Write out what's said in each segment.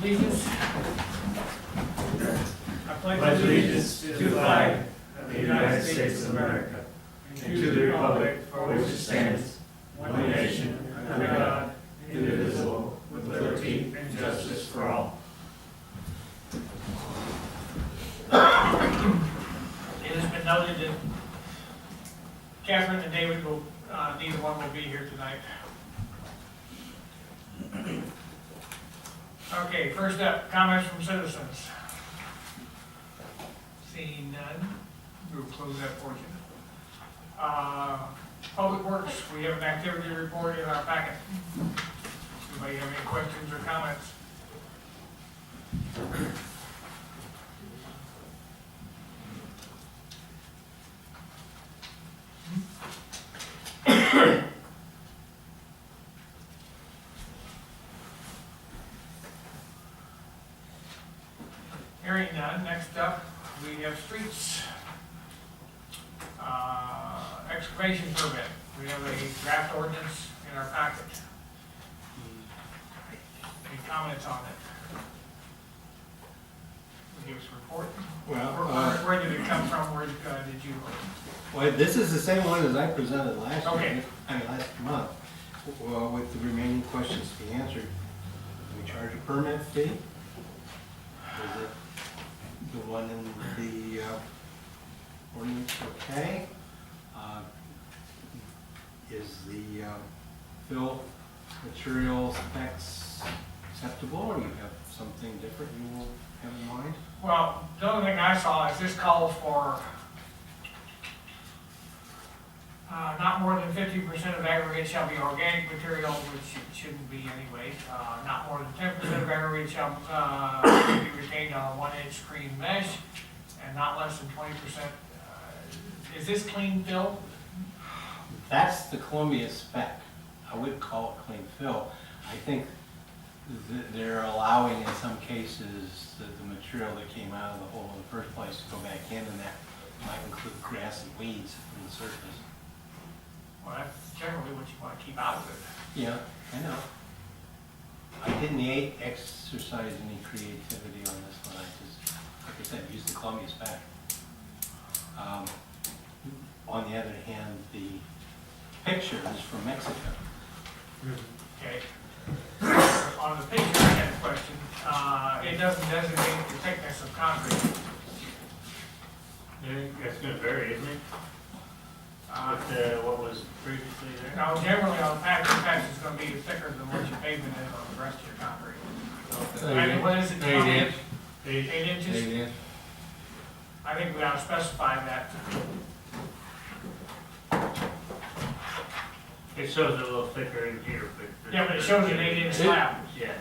allegiance. I pledge allegiance to the flag of the United States of America and to the republic for which it stands, one nation, under God, indivisible, with liberty and justice for all. It has been noted that Catherine and David will, neither one will be here tonight. Okay, first up, comments from citizens. Seeing none, we'll close that portion. Public Works, we have an activity report in our packet. Anybody have any questions or comments? Hearing none, next up, we have streets. Excavation permit. We have a draft ordinance in our packet. Any comments on it? Will you give us a report? Where did it come from? Where did you? Well, this is the same one as I presented last Okay. year, last month. Well, with the remaining questions to be answered, do we charge a permit fee? Is it the one in the ordinance okay? Is the fill material specs acceptable, or you have something different you will have in mind? Well, the only thing I saw is this calls for not more than 50% of aggregate shall be organic material, which it shouldn't be anyway. Not more than 10% of aggregate shall be retained on a 1-inch screen mesh, and not less than 20%. Is this clean fill? That's the Columbia spec. I would call it clean fill. I think they're allowing in some cases that the material that came out of the hole in the first place to go back in, and that might include grass and weeds from the surface. Well, that's generally what you want to keep out of it. Yeah, I know. I didn't exercise any creativity on this one. I just, like I said, used the Columbia spec. On the other hand, the picture is from Mexico. Okay. On the picture, I had a question. It doesn't designate the thickness of concrete. Yeah, that's gonna vary, isn't it? With what was previously there? Now, generally on patch, the patch is going to be thicker than what your pavement is on the rest of your concrete. I mean, what is it? 8 inch. 8 inches? I think we ought to specify that. It shows it a little thicker in here, but. Yeah, but it shows an 8-inch slab, Yeah. Okay.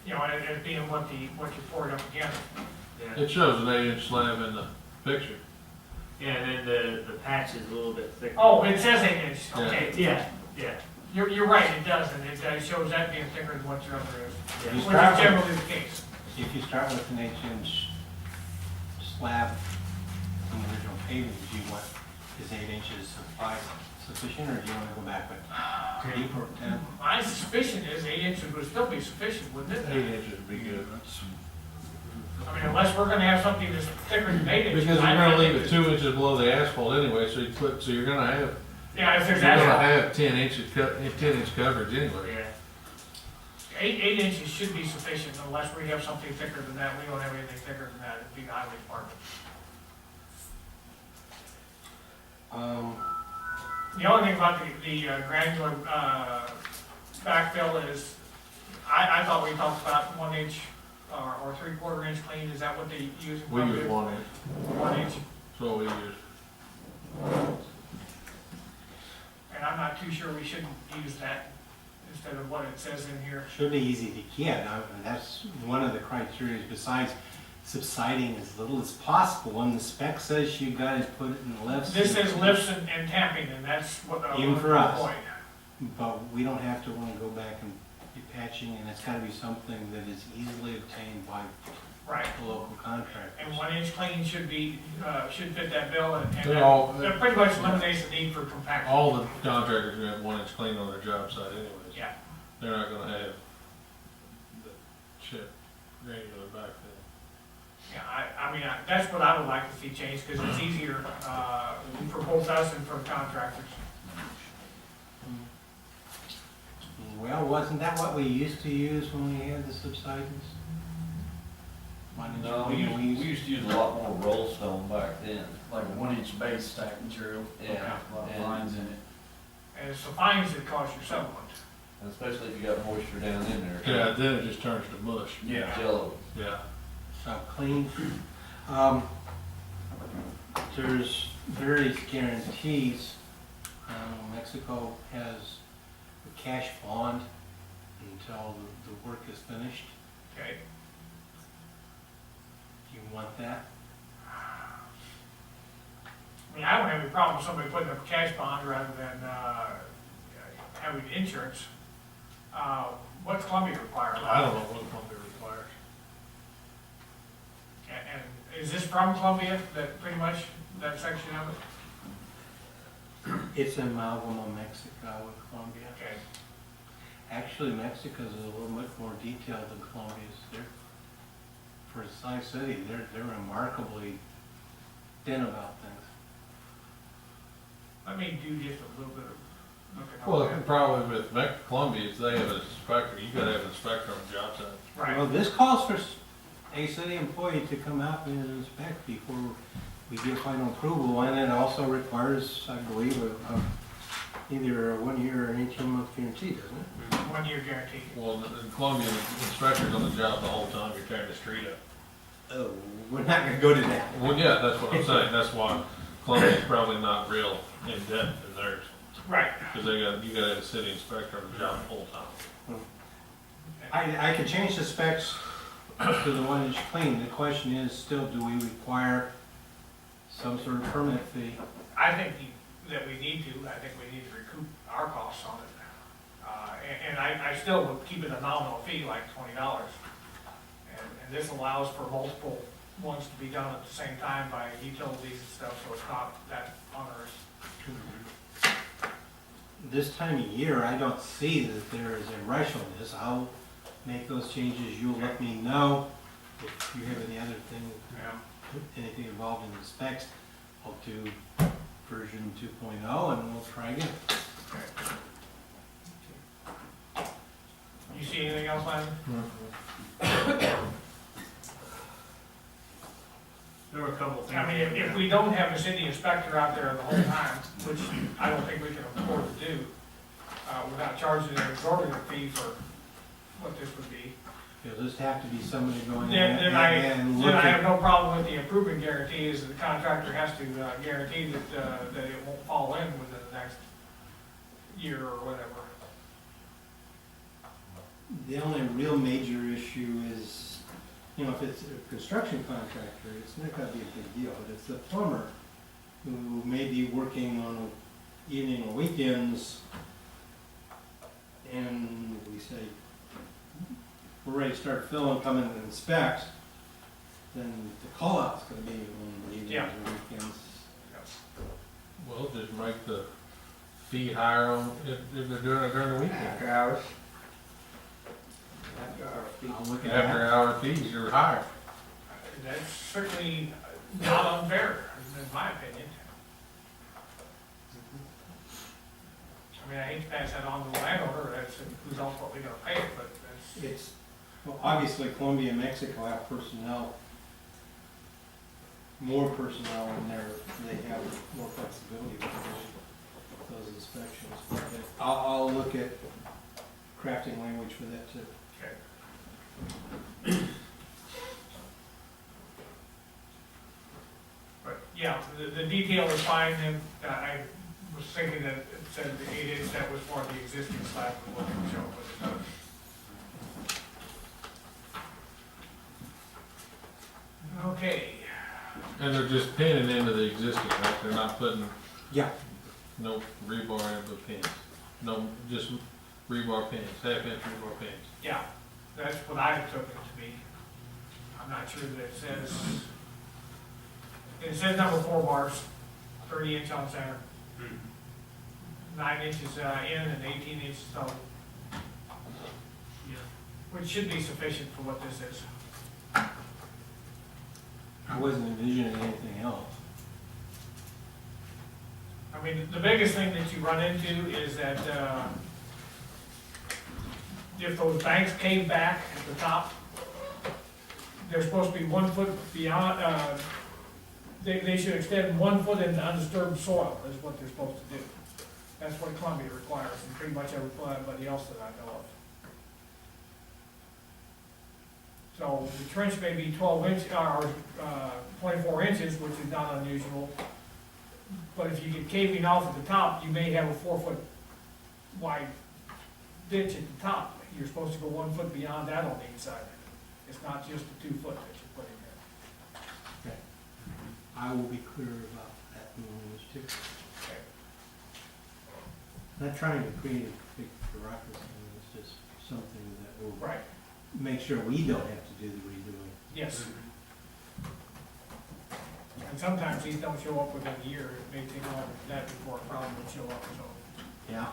you know, and it being what you poured up against. Yeah. It shows an 8-inch slab in the picture. Yeah, and then the patch is a little bit thicker. Oh, it says 8 inch, Yeah. okay. Yeah, yeah. You're right, it does, and it shows that being thicker than what your other is, Yeah. which is generally the case. If you start with an 8-inch slab from the original pavement, do you want, is 8 inches sufficient, or do you want to go back with 8 or 10? My suspicion is 8 inches would still be sufficient, wouldn't it? 8 inches would be good. I mean, unless we're gonna have something that's thicker than 8 inches. Because you're I gonna think leave it 2 inches below the asphalt anyway, so so you're gonna have, Yeah, if you're there's gonna asphalt, have 10-inch coverage anyway. yeah. 8 inches should be sufficient unless we have something thicker than that. We don't have anything thicker than that. It'd be the highway department. The only thing about the granular backfill is, I thought we talked about 1 inch or 3/4 inch clean. Is that what they use? We use 1 inch, 1 inch. so we use. And I'm not too sure we shouldn't use that instead of what it says in here. Should be easy to get. That's one of the criteria, besides subsiding as little as possible. When the spec says you gotta put it in lifts. This says lifts and tamping, and that's what the Even for us. point. But we don't have to want to go back and be patching, and it's gotta be something that is easily obtained by Right. the local contractors. And 1 inch clean should should fit that bill, and They're all- that pretty much eliminates the need for compaction. All the contractors are gonna have 1 inch clean on their job site anyways. Yeah. They're not gonna have the chip, granular backfill. Yeah, I mean, that's what I would like to see changed, because it's easier, for both us and for the contractors. Well, wasn't that what we used to use when we had the subsidence? No, we used to use a lot more roll stone back then. Like a 1-inch base stack material. Yeah. A lot of And- lines in it. And it's the fines that cause your settlement. And especially if you got moisture down in there. Yeah, then it just turns to mush. Yeah. Jello. Yeah. So clean. There's various guarantees. Mexico has a cash bond until the work is finished. Okay, Do you want that? I mean, I don't have any problem with somebody putting up a cash bond rather than, having insurance. What's Columbia require? I don't know what Columbia requires. And is this from Columbia, that pretty much, that section of it? It's an amalgam of Mexico with Colombia. Okay, Actually, Mexico's a little bit more detailed than Colombia's. They're, for a size city, they're remarkably thin about things. let me do just a little bit of looking Well, over the that. problem with Columbia is they have an inspector, you gotta have an inspector on the job site. Well, Right, this calls for a city employee to come out and inspect before we give final approval, and it also requires, I believe, either a 1 year or an 18-month guarantee, doesn't it? 1 year guarantee. Well, in Columbia, the inspector's on the job the whole time you're tearing the street up. Oh, we're not gonna go to that. Well, yeah, that's what I'm saying, that's why Columbia's probably not real in depth in theirs, Right, because you gotta have a city inspector on the job the whole time. I could change the specs to the 1 inch clean. The question is still, do we require some sort of permit fee? I think that we need to, I think we need to recoup our costs on it. And I still would keep it a nominal fee, like $20. And this allows for multiple ones to be done at the same time by utilities and stuff, so it's not that onerous. This time of year, I don't see that there is a rush on this. I'll make those changes. You'll let me know if you have any other thing, Yeah. anything involved in the specs. I'll do version 2.0 and we'll try again. You see anything else, Landon? There were a couple things. I mean, if we don't have a city inspector out there the whole time, which I don't think we can afford to do, without charging an exorbitant fee for what this would be, It'll just have to be somebody going in then and I have looking. no problem with the improvement guarantee, is that the contractor has to guarantee that it won't fall in within the next year or whatever. The only real major issue is, you know, if it's a construction contractor, it's not gonna be a big deal, but it's the plumber who may be working on evening or weekends, and we say, we're ready to start filling, come in and inspect, then the call-out's gonna be on evenings Yeah. or weekends. Well, just make the fee higher on, if they're doing it during the weekend. Hours. I'll look at After that. hour fees, you're higher. That's certainly not unfair, in my opinion. I mean, I hate to pass that on to the landowner, that's who's ultimately gonna pay it, but that's. It's, well, obviously Colombia and Mexico have personnel, more personnel in there, they have more flexibility with those inspections. But I'll look at crafting language for that too. Okay. But, yeah, the detail is fine, and I was thinking that it said the 8 inch, that was for the existing slab, it wasn't showing what it does. Okay, And they're just pinning into the existing, right? They're not putting Yeah. no rebar in the pins. No, just rebar pins, half-inch rebar pins. yeah, that's what I took it to be. I'm not sure that it says number 4 bars, 30 inch on center, 9 inches in and 18 inches total. which should be sufficient for what this is. I wasn't envisioning anything else. I mean, the biggest thing that you run into is that, if those banks cave back at the top, they're supposed to be 1 foot beyond, they should extend 1 foot into undisturbed soil, is what they're supposed to do. That's what Columbia requires, and pretty much everybody else that I know of. So the trench may be 12 inch, or 24 inches, which is not unusual. But if you get caving off at the top, you may have a 4 foot wide ditch at the top. You're supposed to go 1 foot beyond that on each side. It's not just the 2 foot that you put in there. Okay. I will be clear about that in those too. Okay. Not trying to create a big bureaucracy, it's just something that will Right, make sure we don't have to do the redoing. yes. And sometimes these don't show up within a year. It may take longer than that before a problem would show up, so Yeah.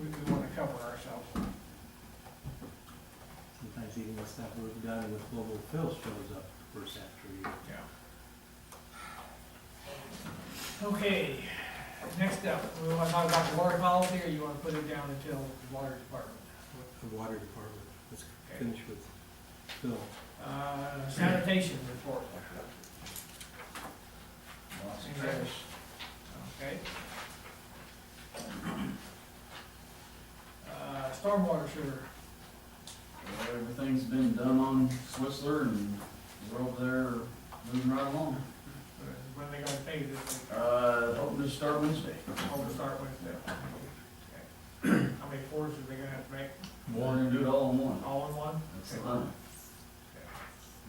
we want to cover ourselves. Sometimes even the stuff we've done with global fill shows up first after a year. Yeah. Okay, next up, we want to talk about the water policy, or you want to put it down until the water department? The water department, let's Okay. finish with Phil. Sanitation report. Lots of trash. Okay. Stormwater sewer. Everything's been done on Swissler and we're over there moving right along. When are they gonna pay this week? Hoping to start Wednesday. Oh, we'll start Wednesday. Okay. How many floors are they gonna have to make? We're gonna do it all in one. All in one? That's the plan.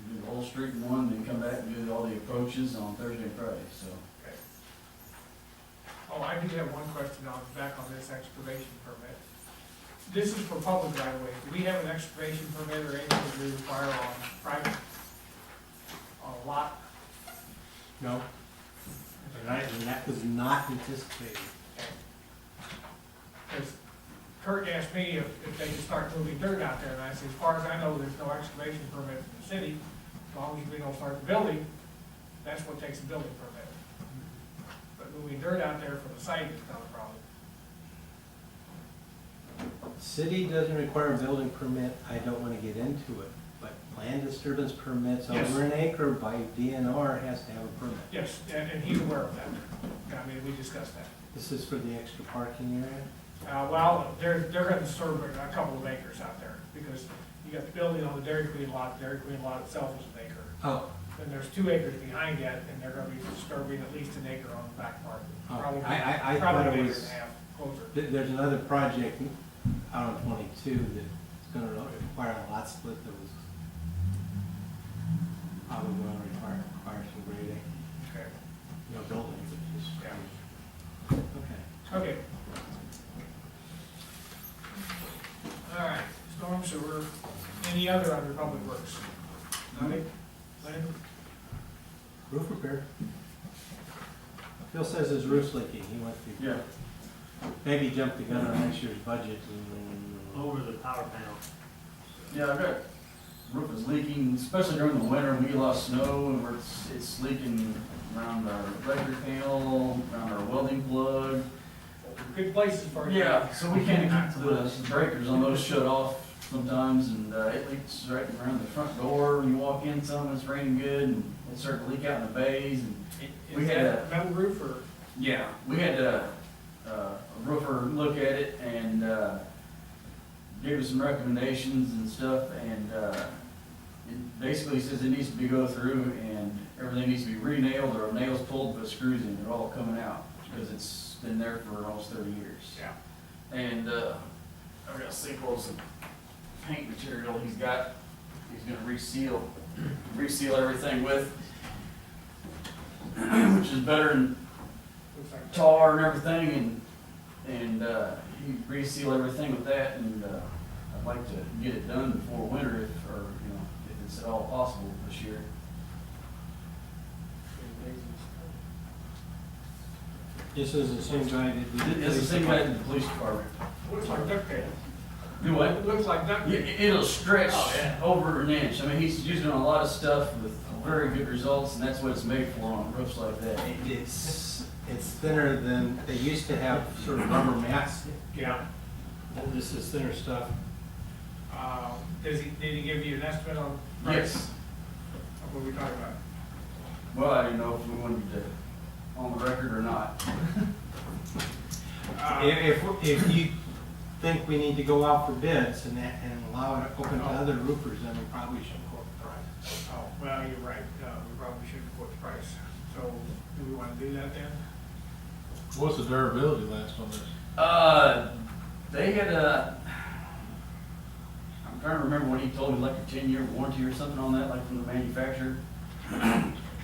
Do the whole street in one, then come back and do all the approaches on Thursday and Friday, so. Okay. Oh, I do have one question back on this excavation permit. This is for public right of way. Do we have an excavation permit or anything that we require on private? On a lot? No? And that was not anticipated. Because Kurt asked me if they could start moving dirt out there, and I said, as far as I know, there's no excavation permit from the city. As long as we don't start the building, that's what takes a building permit. But moving dirt out there for the site is not a problem. City doesn't require a building permit, I don't wanna get into it, but land disturbance permits Yes. over an acre by DNR has to have a permit. Yes, and he's aware of that. I mean, we discussed that. This is for the extra parking area? Well, they're gonna serve a couple of acres out there, because you got the building on the Dairy Queen lot itself is an acre. Oh, Then there's 2 acres behind that, and they're gonna be disturbing at least an acre on the back part. Oh, Probably, I thought probably it an acre was- and a half, closer. there's another project out on 22 that's gonna require a lot split that was probably gonna require some grading, Okay. building, which is. Yeah. Okay. Okay. All right, storm sewer, any other under public works? Nothing? Lynn? Roof repair. Phil says his roof's leaking, he wants to Yeah. maybe jump the gun on next year's budget and. Over the power panel. Yeah, I've got, roof is leaking, especially during the winter, we get a lot of snow and it's leaking around our breaker panel, around our welding plug. Good places for it. Yeah, so we can't keep the breakers on those shut off sometimes, and it leaks right around the front door. When you walk in, some it's raining good, and it's starting to leak out in the bays, and we Is had that metal roof or? yeah, we had a roofer look at it and gave us some recommendations and stuff, and it basically says it needs to be go through and everything needs to be re-nailed or nails pulled, but screws in, they're all coming out, because it's been there for almost 30 years. Yeah. And I've got samples of paint material he's gonna reseal everything with, which is better than Looks like tar and everything, and he reseal everything with that, and I'd like to get it done before winter, if it's at all possible this year. This is the same guy that we did. It's the same guy in the police department. Looks like duct tape. Do what? It looks like duct tape. It'll stretch Oh, yeah. over an inch. I mean, he's using a lot of stuff with very good results, and that's what it's made for on roofs like that. It's thinner than, they used to have sort of rubber mats. Yeah. This is thinner stuff. Did he give you an estimate on Yes. price? What were we talking about? Well, I didn't know if we wanted to, on the record or not. If you think we need to go out for bids and allow it open to other roofers, then we probably should quote the price. Oh, well, you're right, we probably shouldn't quote the price. So, do we wanna do that then? What's the durability last on this? They had I'm trying to remember what he told me, like a 10-year warranty or something on that, like from the manufacturer.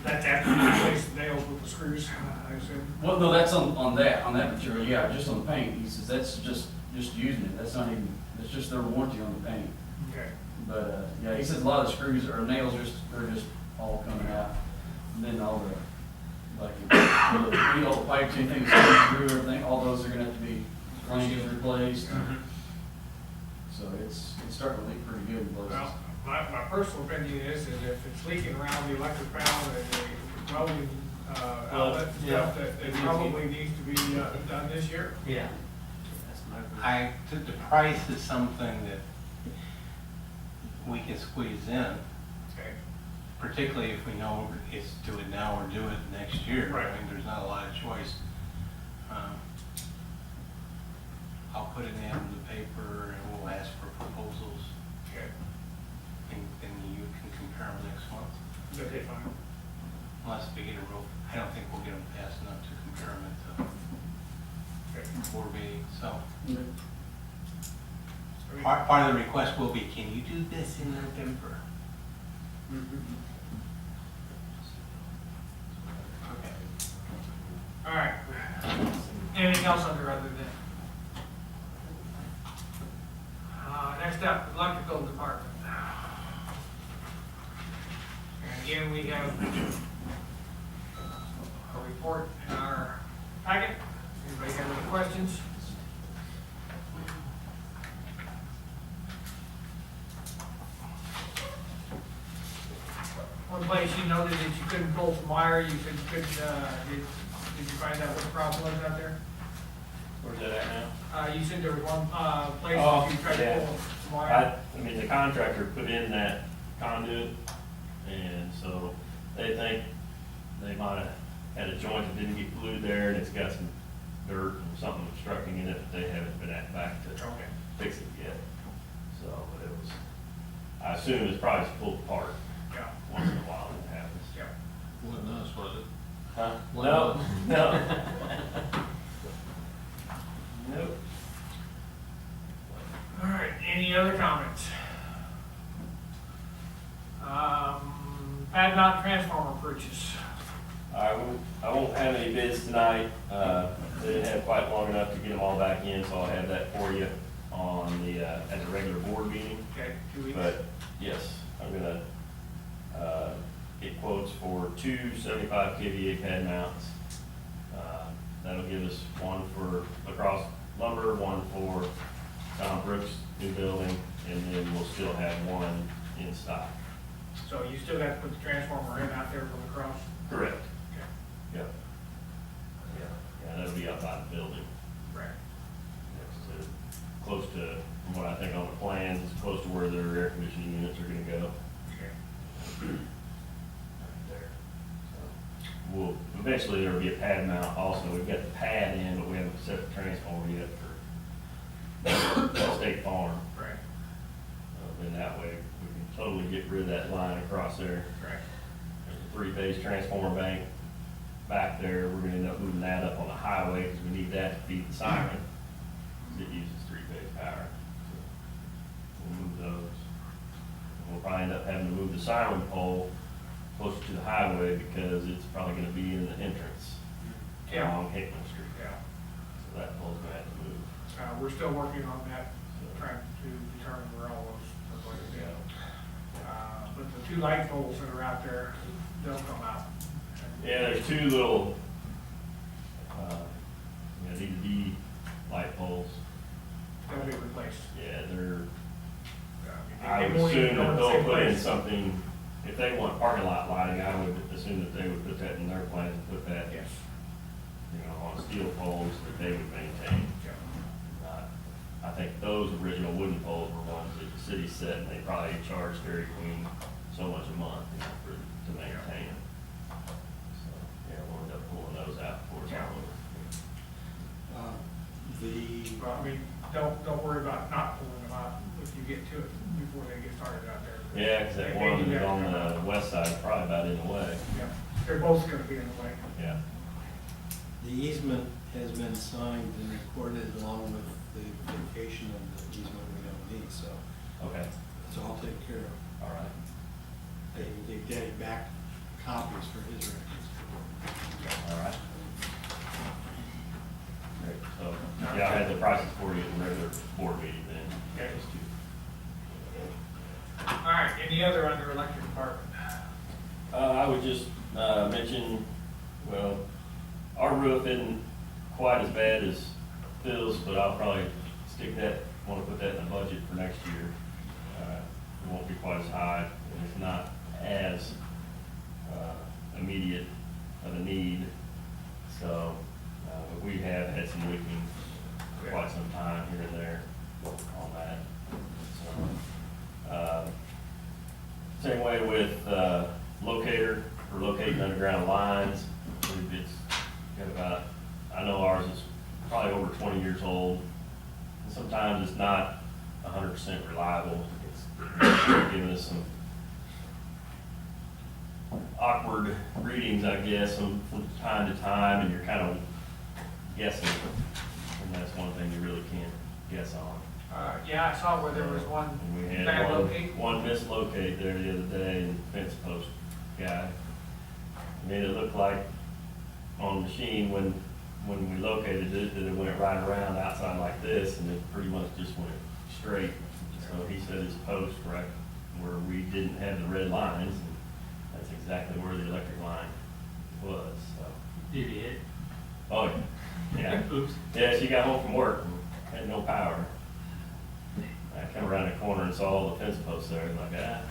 That's after you replace the nails with the screws, I assume. Well, no, that's on that material, yeah, just on the paint. He says that's just using it. That's not even, that's just their warranty on the paint. Okay. But, yeah, he says a lot of the screws or nails they're just all coming out. And then all the, like, all the pipes, anything that's coming through, everything, all those are gonna have to be flanges replaced. So it's starting to leak pretty good in places. Well, my personal opinion is that if it's leaking around the electric panel and the welding, outlet and yeah. stuff, that it probably needs to be, done this year. Yeah. The price is something that we can squeeze in, Okay. particularly if we know it's do it now or do it next year. Right. I mean, there's not a lot of choice. I'll put it in the paper and we'll ask for proposals, Okay. and you can compare them next month. Okay, fine. Unless we get a real, I don't think we'll get them fast enough to compare them at Okay. the board meeting, so. Yeah. Part of the request will be, can you do this in November? Okay. All right. Anything else under other than? Next up, electrical department. And again, we have a report in our packet. Anybody have any questions? One place you noted that you couldn't pull some wire, did you find out what the problem was out there? Where's that at now? You said there was one, place Oh, that you tried to yeah. pull some wire. I mean, the contractor put in that conduit, and so they think they might have had a joint that didn't get glued there, and it's got some dirt and something obstructing in it, but they haven't been back to Okay. fix it yet. So, but it was, I assume it's probably just pulled apart Yeah, once in a while when it happens. yeah. Wasn't us, was it? Huh? What No, was? no. Nope. All right, any other comments? Pad mount transformer purchase. I won't have any bids tonight. They didn't have quite long enough to get them all back in, so I'll have that for you on the, at the regular board meeting. Okay, 2 weeks. But yes, I'm gonna, get quotes for 2 75 kVA pad mounts. That'll give us one for lacrosse lumber, one for Tom Brooks' new building, and then we'll still have one in stock. So you still got to put the transformer in out there for the cross? Correct. Okay. Yep. Yeah, that'll be up by the building. Right. Next to, close to, from what I think on the plans, it's close to where their air conditioning units are gonna go. Okay. Right there. So, we'll, eventually there'll be a pad mount also. We've got the pad in, but we haven't set the transformer yet for State Farm. Right, Then that way, we can totally get rid of that line across there. right. There's a 3-phase transformer bank back there. We're gonna end up moving that up on the highway, because we need that to feed the siren. 'Cause it uses 3-phase power. So we'll move those. And we'll probably end up having to move the siren pole closer to the highway, because it's probably gonna be in the entrance Yeah. along Hickman Street. Yeah. So that pole's gonna have to move. We're still working on that, So, trying to determine where all those are going to be. yeah. But the 2 light poles that are out there, they'll come out. Yeah, there's 2 little, D-to-D light poles. They'll be replaced. place. Yeah, they're, They I would won't even assume go that in the they'll same put in place. something, if they want parking lot lighting, I would assume that they would put that in their plan, to put that, Yes. you know, on steel poles that they would maintain. Yeah. I think those original wooden poles were ones that the city set, and they probably charged Dairy Queen so much a month, you know, to maintain it. So, yeah, we'll end up pulling those out before it's all over. Well, I mean, don't worry about not pulling them out if you get to it before they get started out there. Yeah, because that They one do is that. on the west side, is probably about in the way. Yeah, they're both gonna be in the way. Yeah. The easement has been signed and recorded along with the vacation of the easement we don't need, so Okay, it's all taken care of. all right. They can give Danny back copies for his records. All right. Great, so, yeah, I had the prices for you at the regular board meeting then. Okay. Those two. All right, any other under electric department? I would just, mention, well, our roof isn't quite as bad as Phil's, but I'll probably wanna put that in the budget for next year. It won't be quite as high, and it's not as, immediate of a need. So, but we have had some leaking for quite some time here and there on that. So, same way with, locator, for locating underground lines. It's got about, I know ours is probably over 20 years old. And sometimes it's not 100% reliable. It's giving us some awkward readings, I guess, from time to time, and you're kind of guessing. And that's one thing you really can't guess on. Yeah, I saw where there was one And we had bad locate. one mislocate there the other day, and fence post guy. I mean, it looked like on the machine when we located it, that it went right around outside like this, and it pretty much just went straight. So he said his post right where we didn't have the red lines, and that's exactly where the electric line was, so. Did he hit? Oh, yeah. Oops. Yeah, she got home from work and had no power. I come around the corner and saw all the fence posts there, and like, I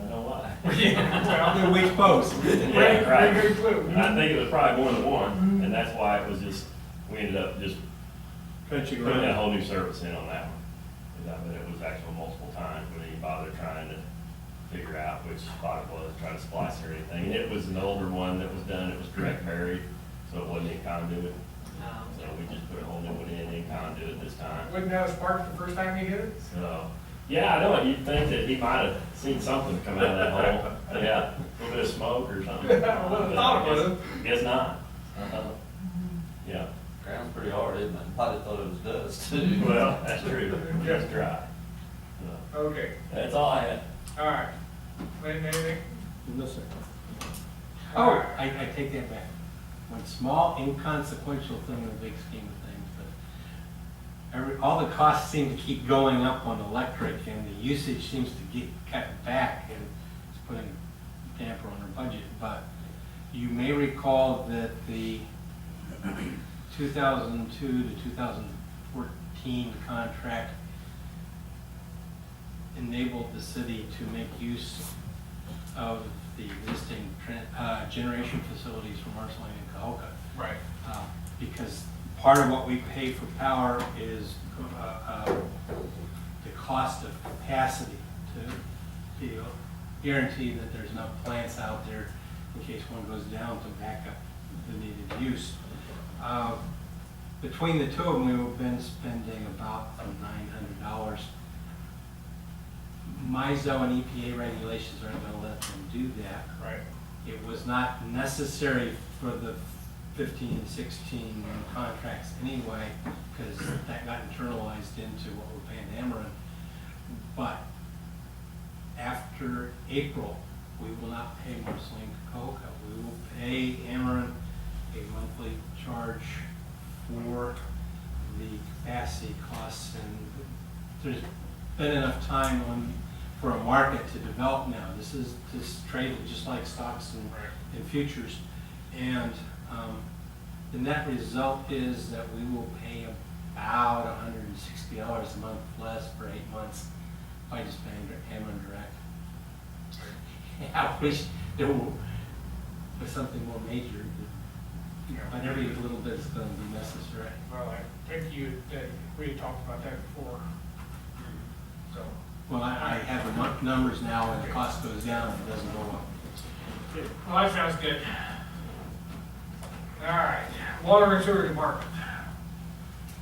know why. Yeah, well, Which post? Yeah, right. Very clue. And I think it was probably more than one, and that's why it was just, we ended up just Trenching putting a around. whole new service in on that one. Because I bet it was actually multiple times, we didn't bother trying to figure out which spot it was, try to splice or anything. And it was an older one that was done, it was direct buried, so it wasn't in conduit. So we just put a whole new one in conduit this time. Wouldn't that have sparked the first time you hit it? So, yeah, I know, you'd think that he might have seen something come out of that hole. Yeah, a little bit of smoke or something. I would've thought it would've. Guess not. Yeah, Ground's pretty hard, isn't it? Probably thought it was dust too. well, that's true, just dry. So, Okay, that's all I had. all right. Lynn, anything? No, sir. All Oh, right. I take that back. One small inconsequential thing in the big scheme of things, but all the costs seem to keep going up on electric, and the usage seems to get cut back, and it's putting a damper on our budget. But you may recall that the 2002 to 2014 contract enabled the city to make use of the existing generation facilities from Marceline and Cahokia. Right. Because part of what we pay for power is the cost of capacity to guarantee that there's enough plants out there in case one goes down to back up the needed use. Between the two of them, we've been spending about $900. MISO and EPA regulations aren't going to let them do that. Right. It was not necessary for the 15 and 16 contracts anyway, because that got internalized into what we're paying Ameren. But after April, we will not pay Marceline Cahokia. We will pay Ameren a monthly charge for the capacity costs, and there's been enough time for a market to develop now. This is traded just like stocks and futures. And the net result is that we will pay about $160 a month less for 8 months if I just pay Amazon Direct. I wish there was something more major, but every little bit is going to be necessary. Well, I think we had talked about that before. So, Well, I have the numbers now, and the cost goes down, it doesn't go up. well, that sounds good. All right, Water and Sewer Department.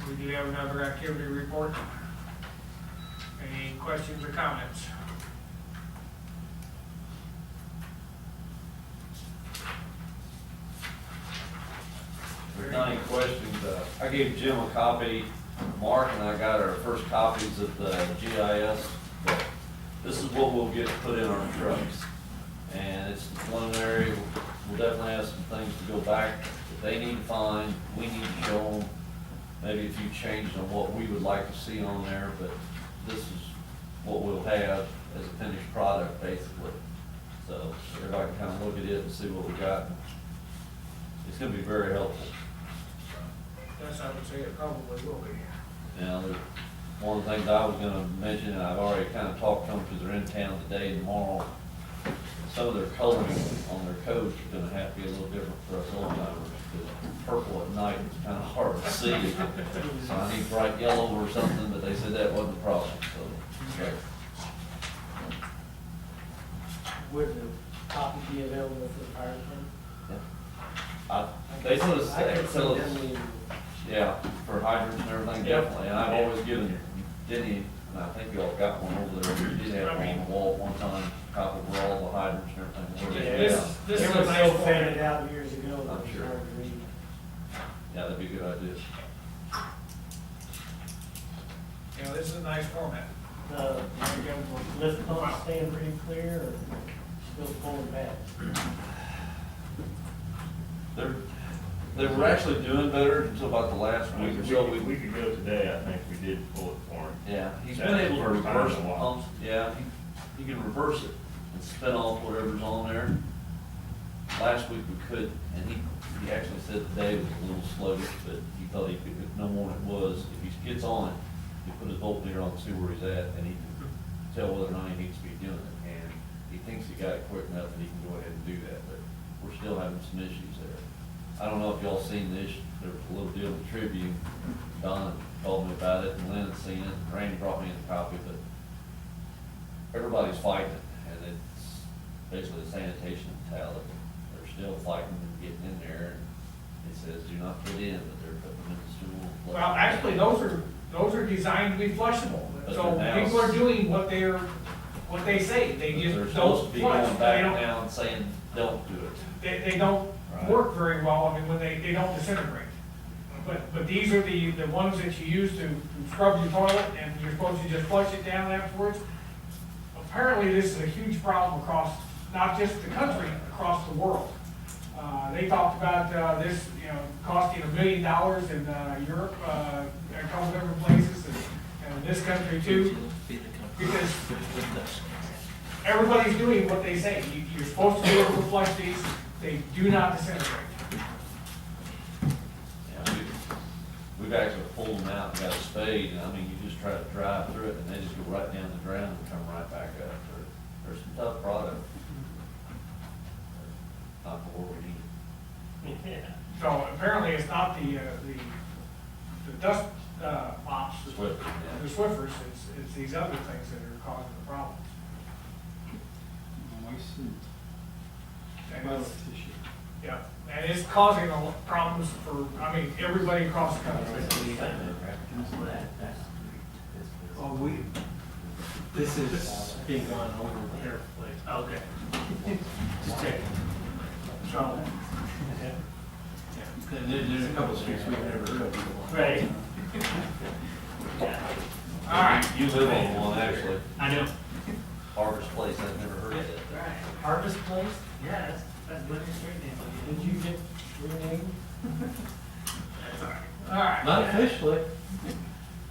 We do have another activity report. Any questions or comments? There's not any questions, I gave Jim a copy, Mark and I got our first copies of the GIS, but this is what we'll get put in our trucks. And it's preliminary, we'll definitely have some things to go back, that they need to find, we need to show them, maybe a few changes on what we would like to see on there, but this is what we'll have as a finished product, basically. So everybody can kind of look at it and see what we got. It's gonna be very helpful. Yes, I would say it probably will be. Now, one of the things I was gonna mention, and I've already kind of talked to them because they're in town today and tomorrow. Some of their coloring on their coats is gonna have to be a little different for us old timers, because purple at night is kind of hard to see. So I need bright yellow or something, but they said that wasn't a problem, so. Would the copy be available for the fire department? They told us, I could tell send us, them yeah, for hydrants and everything, Yeah. definitely, and I've always given Denny, and I think y'all got one over there, we did have one on the wall one time, copy of all the hydrants and everything. This the, is it a was nice so faded format. out years ago, that I'm it was sure. hard to read. Yeah, that'd be a good idea. You know, this is a nice format. The lift pumps staying pretty clear, or still pulling back? They were actually doing better until about the last week or so. A week ago today, I think we did pull it for him. Yeah, he's That's been able to the first time reverse in the a while. pumps, yeah, he can reverse it and spin off whatever's on there. Last week we could, and he actually said today was a little sluggish, but he thought he could, no more than it was, if he gets on it, he put his voltmeter on to see where he's at, and he can tell whether or not he needs to be doing it, and he thinks he got it quick enough that he can go ahead and do that, but we're still having some issues there. I don't know if y'all seen this, there was a little deal in the Tribune, Don told me about it, and Lynn had seen it, and Randy brought me in a copy, but everybody's fighting it, and it's basically a sanitation towel. They're still fighting and getting in there, and it says do not put in, but they're putting them in the stool. Well, actually, those are designed to be flushable. But So they're now- people are doing what they say. They They're just supposed don't to be flush. going They back don't, now and saying, don't do it. they don't Right. work very well, I mean, when they don't disintegrate. But these are the ones that you use to scrub your toilet, and you're supposed to just flush it down afterwards. Apparently, this is a huge problem across, not just the country, across the world. They talked about, this, costing $1 million in, Europe, a couple different places, and in this country too. Because everybody's doing what they say. You're supposed to be able to flush these, they do not disintegrate. Yeah, we've actually pulled them out and got a spade, and I mean, you just try to drive through it, and they just go right down the ground and come right back up. There's some tough product. Not for what we need. So apparently it's not the dust, mops, Swiffer, yeah. the Swiffers, it's these other things that are causing the problems. Moistened And metal it's- tissue. Yeah, and it's causing a lot of problems for, everybody across the country. Oh, this is being gone over carefully. Okay. Just check. So. There's a couple streets we've never heard of before. Right. All right. You live on one, actually. I know. Harvest Place, I've never heard of it. Right. Harvest Place? Yeah, that's Glenn Street name. Did you get renamed? All right. Not officially.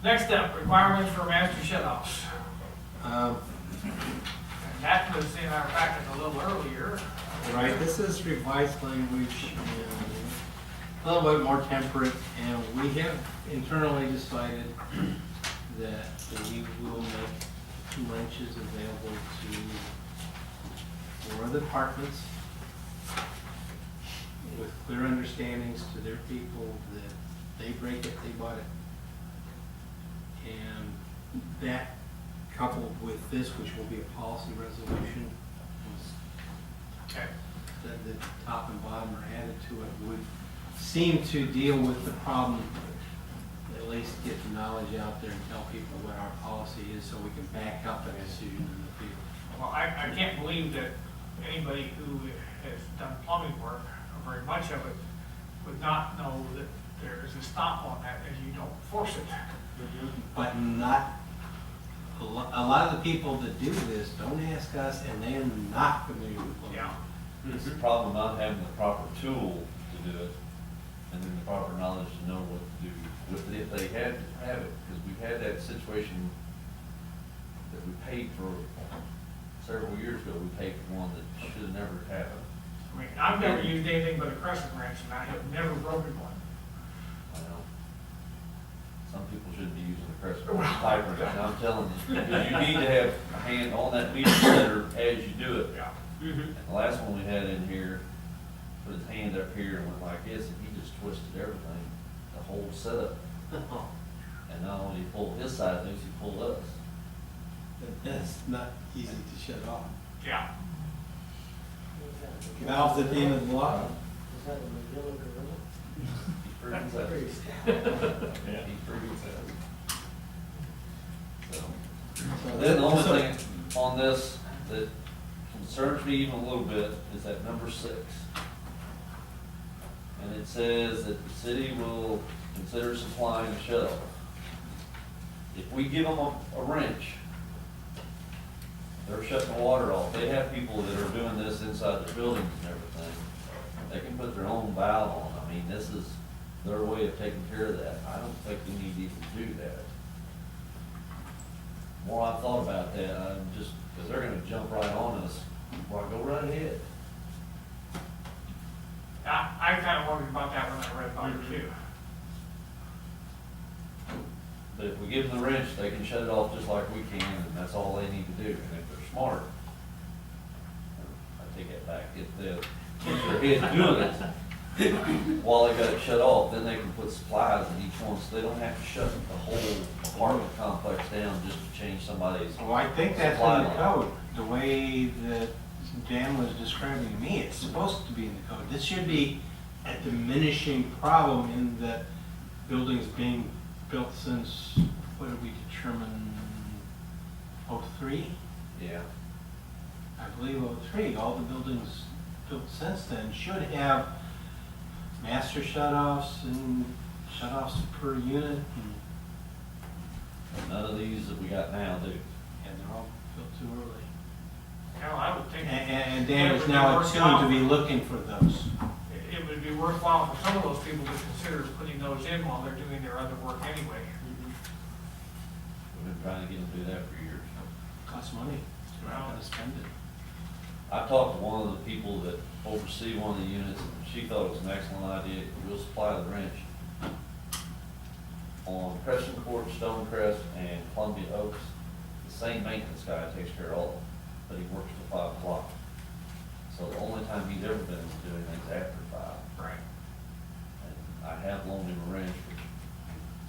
Next up, requirements for master shut-offs. Um, And that was in our packet a little earlier. Right, this is revised language, and a little bit more temperate, and we have internally decided that we will make 2 wrenches available to 4 of the departments with clear understandings to their people that they break it, they bought it. And that coupled with this, which will be a policy resolution, Okay. that the top and bottom are added to it, would seem to deal with the problem, at least get the knowledge out there and tell people what our policy is so we can back up a decision in the field. Well, I can't believe that anybody who has done plumbing work, or very much of it, would not know that there is a stop on that and you don't force it. But not, a lot of the people that do this don't ask us, and they are not familiar with plumbing. Yeah. It's the problem of not having the proper tool to do it, and then the proper knowledge to know what to do with it if they had to have it, because we've had that situation that we paid for several years ago, we paid for one that should have never happened. I mean, I've never used anything but a crescent wrench and I have never broken one. Well, some people shouldn't be using the crescent pipe wrench, and I'm telling you, because you need to have a hand on that meter setter as you do it. Yeah. And the last one we had in here, put his hand up here and went like this, and he just twisted everything, the whole setup. And not only he pulled his side of things, he pulled us. That's not easy to shut off. Yeah. Valves at the end of the lock. He proves that. Yeah. He proves that. So, So then the only so- thing on this that concerns me even a little bit is that number 6. And it says that the city will consider supplying a shuttle. If we give them a wrench, they're shutting the water off. They have people that are doing this inside the buildings and everything. They can put their own valve on. I mean, this is their way of taking care of that. I don't think we need to even do that. The more I've thought about that, I'm just, because they're gonna jump right on us, well, go right ahead. I kind of wondered about that when I read about it too. But if we give them the wrench, they can shut it off just like we can, and that's all they need to do. And if they're smart, I take that back, if they're head doing it, while they got it shut off, then they can put supplies in each one, so they don't have to shut the whole apartment complex down just to change somebody's. Well, I think that's supply in the line. code, the way that Dan was describing to me, it's supposed to be in the code. This should be a diminishing problem in that buildings being built since, what did we determine, '03? Yeah. I believe '03, all the buildings built since then should have master shut-offs and shut-offs per unit, and None of these that we got now do. they're all built too early. Hell, I would think. And Dan is now attuned to be looking for those. It would be worthwhile for some of those people to consider putting those in while they're doing their other work anyway. We've been trying to get them to do that for years. Costs money, we're not gonna spend it. I talked to one of the people that oversee one of the units, and she thought it was an excellent idea. We'll supply the wrench on Crescent Court, Stonecrest, and Columbia Oaks. The same maintenance guy takes care of all of them, but he works till 5 o'clock. So the only time he's ever been doing things after 5. Right. And I have loaned him a wrench, which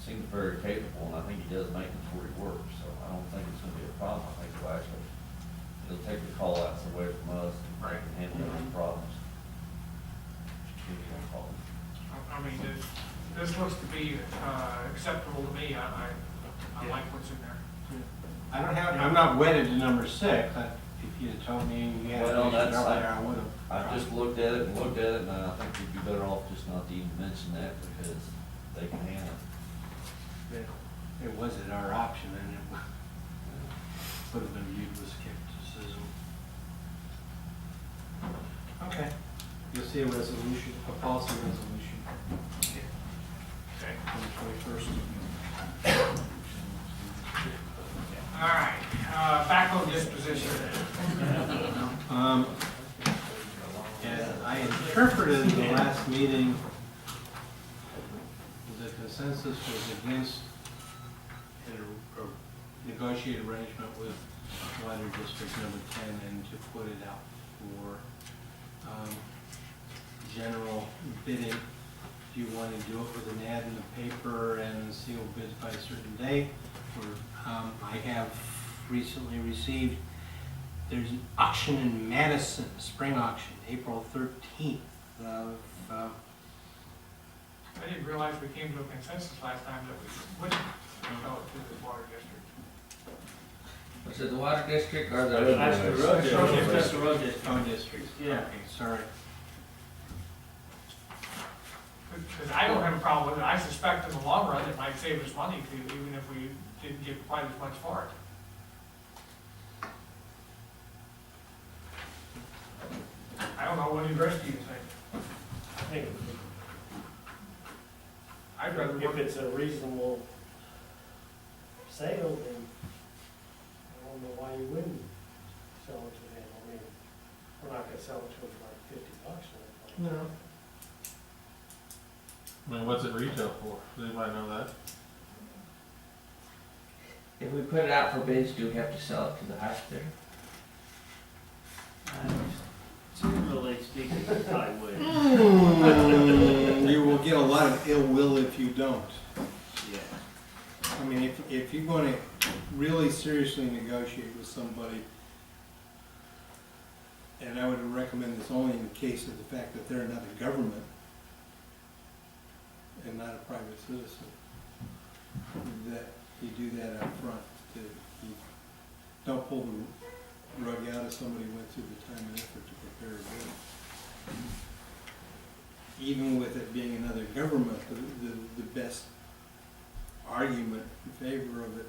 seems very capable, and I think he does maintenance where he works, so I don't think it's gonna be a problem. I think he'll actually, he'll take the call outs away from us and Right. handle their own problems. Give me a call. I mean, this looks to be acceptable to me. I like what's in there. I don't have, I'm not wedded to number 6. If you'd have told me you had Well, an issue that's- earlier, I would've. I've just looked at it, and I think we'd be better off just not to even mention that, because they can handle it. It wasn't our option, and it would have been viewed with skepticism. Okay, you'll see a resolution, a policy resolution Okay. on the 21st. All right, backhoe disposition. As I interpreted the last meeting, consensus was against a negotiated arrangement with water district number 10 and to put it out for general bidding. If you want to do it with an ad in the paper and seal bids by a certain date, or I have recently received, there's an auction in Madison, spring auction, April 13th of, I didn't realize we came to a consensus last time that we wouldn't sell it to the water district. Was it the water district or the? That's the road district. That's the road district. oh, district. Yeah. Okay, sorry. Because I don't have a problem with it. I suspect in the long run, it might save us money too, even if we didn't get quite as much for it. I don't know, what do the rest of you think? I think I'd rather if work, it's a reasonable sale, then I don't know why you wouldn't sell it to them. I mean, we're not gonna sell it to them for like $50 or anything. No. I mean, what's it retail for? Does anybody know that? If we put it out for bids, do we have to sell it to the highest bidder? Generally speaking, I would. You will get a lot of ill will if you don't. Yeah. I mean, if you're going to really seriously negotiate with somebody, and I would recommend this only in the case of the fact that they're not a government and not a private citizen, that you do that up front. You don't pull the rug out if somebody went through the time and effort to prepare a bill. Even with it being another government, the best argument in favor of it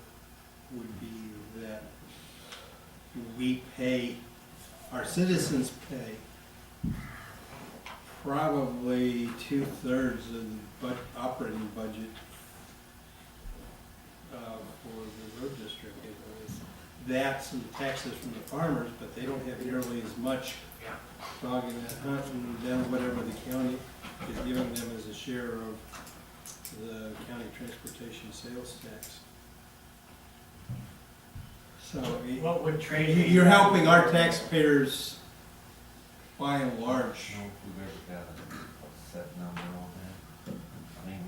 would be that we pay, our citizens pay probably 2/3 of the operating budget for the road district. That's the taxes from the farmers, but they don't have nearly as much yeah. dog in that hunt, and then whatever the county is giving them as a share of the county transportation sales tax. So What would trade? you're helping our taxpayers by and I large. don't know if we've ever got a set number on that. I mean,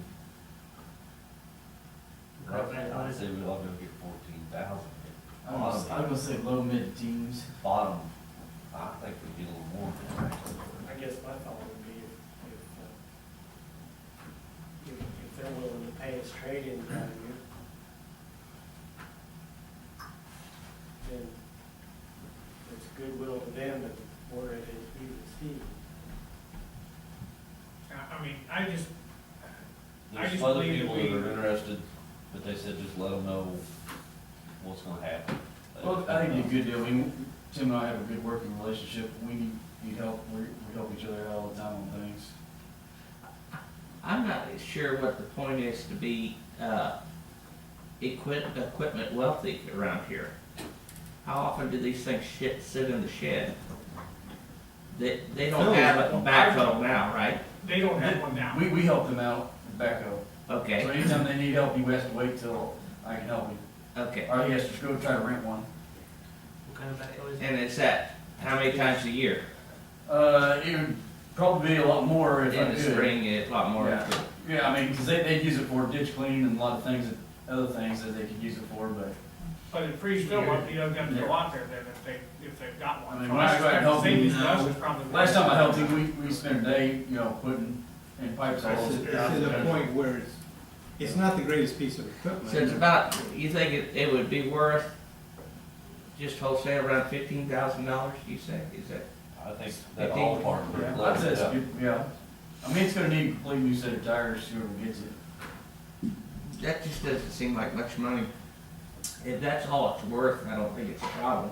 I'd say we'd all go get 14,000. I was gonna say low mid-teens. Bottom, I think we'd get a little more than that. I guess my thought would be if they're willing to pay us trade-in value, then it's goodwill to them, and we're at an even Steve. I mean, I just There's just some other believe people that that we- are interested, but they said just let them know what's gonna happen. Well, I think it'd be a good deal. I mean, Tim and I have a good working relationship. We need help. We help each other out all the time on things. I'm not sure what the point is to be, equipment wealthy around here. How often do these things sit in the shed? They don't have a backhoe now, right? they don't have one now. We help them out with backhoe. So Okay, anytime they need help, you have to wait till I can help him. okay. Or he has to go try to rent one. What kind of backhoe is And it's that, how many times a year? It would probably be a lot more if I In could. the spring, it's a lot more. Yeah. Yeah, I mean, because they use it for ditch cleaning and a lot of things, other things that they could use it for, but. But it frees Phil up, he doesn't have to go out there then if they've got one. I mean, So when I go out and help savings him, to us is probably. Last time I helped him, we spent a day, putting in pipe It's saws. to the point where it's not the greatest piece of equipment. So it's about, you think it would be worth just wholesale around $15,000, you say, is that? I think that 15. ballpark. Yeah, I'd say it's good, yeah. I mean, it's gonna need a complete new set of tires, whoever gets it. That just doesn't seem like much money. If that's all it's worth, I don't think it's a problem.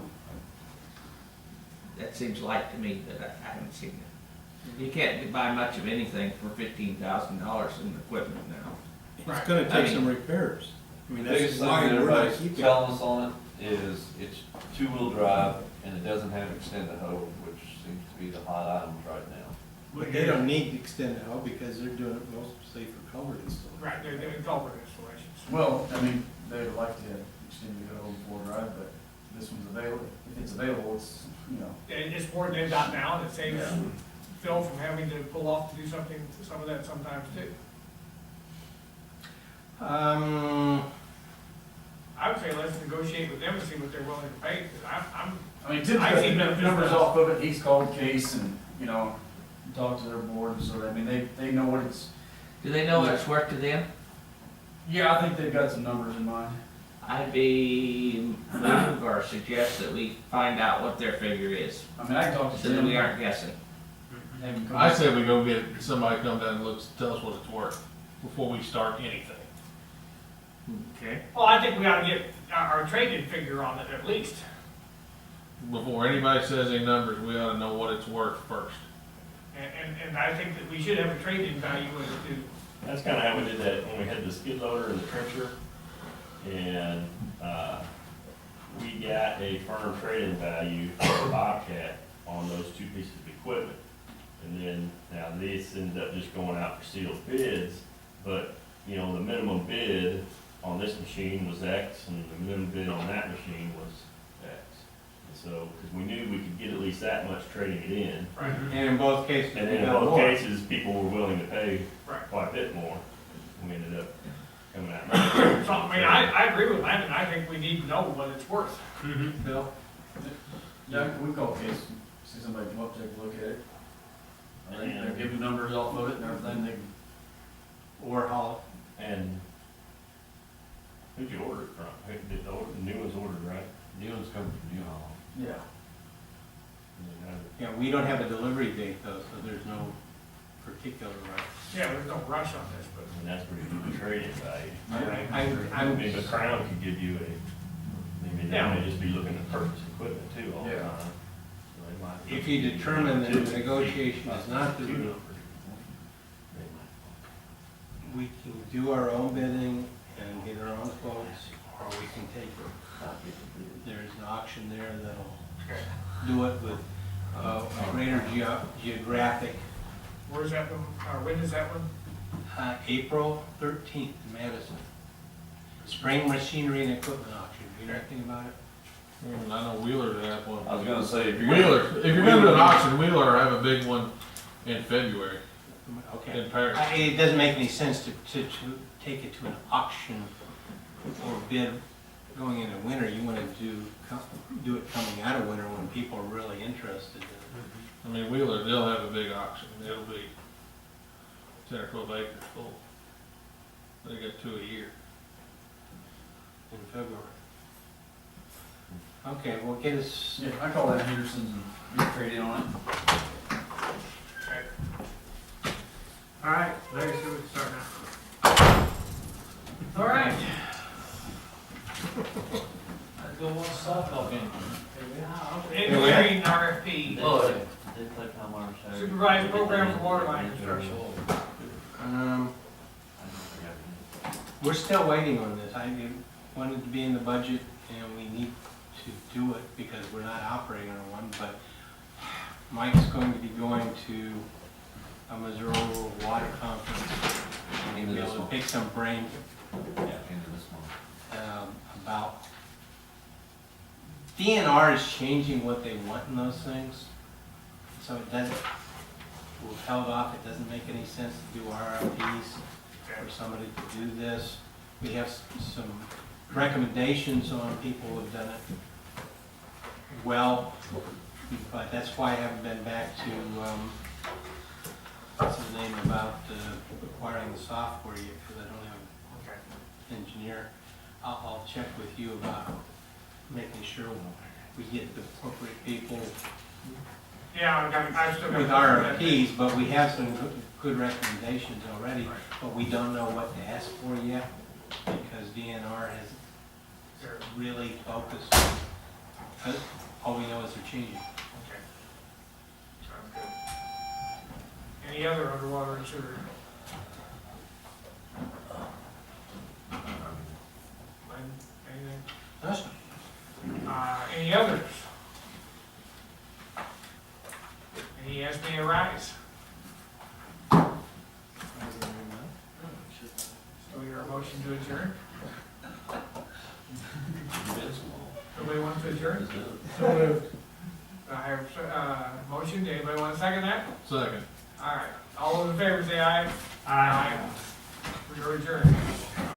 That seems light to me, but I haven't seen it. You can't buy much of anything for $15,000 in equipment now. It's gonna I take mean- some repairs. I mean, The that's biggest thing why that we're not everybody's keeping it. telling us on it is it's two-wheel drive and it doesn't have extended hose, which seems to be the hot items right now. But they don't need to extend it out because they're doing it mostly for culvert installation. Right, they're doing culvert installations. Well, I mean, they would like to extend the Good Old Ford Drive, but this one's available. If it's available, it's, you know, And it's more they've got now, and it saves Yeah. Phil from having to pull off to do something, some of that sometimes too. I would say let's negotiate with them and see what they're willing to pay, because I mean, I Tim's got see the benefits numbers now. off of it, he's called Case and, you know, talked to their board, so, I mean, they know what it's, Do they know what it's worth to them? yeah, I think they've got some numbers in mind. I'd be move or suggest that we find out what their figure is, I mean, I can talk to so that Tim. we aren't guessing. have him come I back. say we go get, somebody come down and tell us what it's worth before we start anything. Okay. well, I think we ought to get our trade-in figure on it at least. Before anybody says any numbers, we ought to know what it's worth first. And I think that we should have a trade-in value in it too. That's kinda how we did that when we had the skid loader and the trencher. And, we got a firm trade-in value for Bobcat on those two pieces of equipment. And then, now this ended up just going out for sealed bids, but, you know, the minimum bid on this machine was X, and the minimum bid on that machine was X. And so, because we knew we could get at least that much trading it in, Right. And in both cases, and we then in got both more. cases, people were willing to pay Right. quite a bit more. We ended up coming out. So, I mean, I agree with Landon, I think we need to know what it's worth. Bill? Yeah, we call Case, see somebody come up, take a look at it. I think they're giving numbers off of it and everything, they, Or Hall. And who'd you order it from? Who did the new one's ordered, right? New one's coming from New Holland. yeah. Yeah, we don't have a delivery date though, so there's no particular rush. Yeah, there's no rush on this, but. And that's pretty good trade-in value. I I would, mean, the Crown could give you I mean, they Yeah. may just be looking to purchase equipment too all the Yeah. time. So they might- if you determine that the negotiation is not the Two route, numbers. They might- we can do our own bidding and get our own quotes, or we can take, there's an auction there that'll do it with a greater geographic. Where's that one, or when is that one? April 13th in Madison. Spring machinery and equipment auction, you know anything about it? I know Wheeler to have one. I was gonna say, if you're Wheeler, if you're gonna do an auction, Wheeler have a big one in February Okay. in Paris. It doesn't make any sense to take it to an auction or bid going into winter. You want to do it coming out of winter when people are really interested in it. I mean, Wheeler, they'll have a big auction. It'll be 10 or 12 acres full. They got 2 a year. In February. Okay, well, get us, Yeah, I call that Henderson's and we can trade in on it. Okay. All right, Larry, so we can start now. All right. I'd go one softball game. Engineering RFP, They play Palmer Saturday. supervised program for water line construction. we're still waiting on this. I wanted to be in the budget and we need to do it because we're not operating on one, but Mike's going to be going to a Missouri Water Conference and he'll be able to pick some brain Yeah, into this month. about DNR is changing what they want in those things. So it doesn't, we've held off, it doesn't make any sense to do RFPs for somebody to do this. We have some recommendations on people who have done it well, but that's why I haven't been back to, what's his name, about acquiring the software yet, because I don't have Okay. an engineer. I'll check with you about making sure we get the appropriate people Yeah, I've still got. with RFPs, but we have some good recommendations already, but we don't know what to ask for yet, because DNR has really focused. All we know is they're changing. Okay. Sounds good. Any other underwater and sewer? Anything? That's Any others? Any ask me a rise? we hear a motion to adjourn. Invincible. Nobody wants to adjourn? So moved. I have, motion, anybody want to second that? Second. All right, all those in favor say aye. Aye. We are adjourned.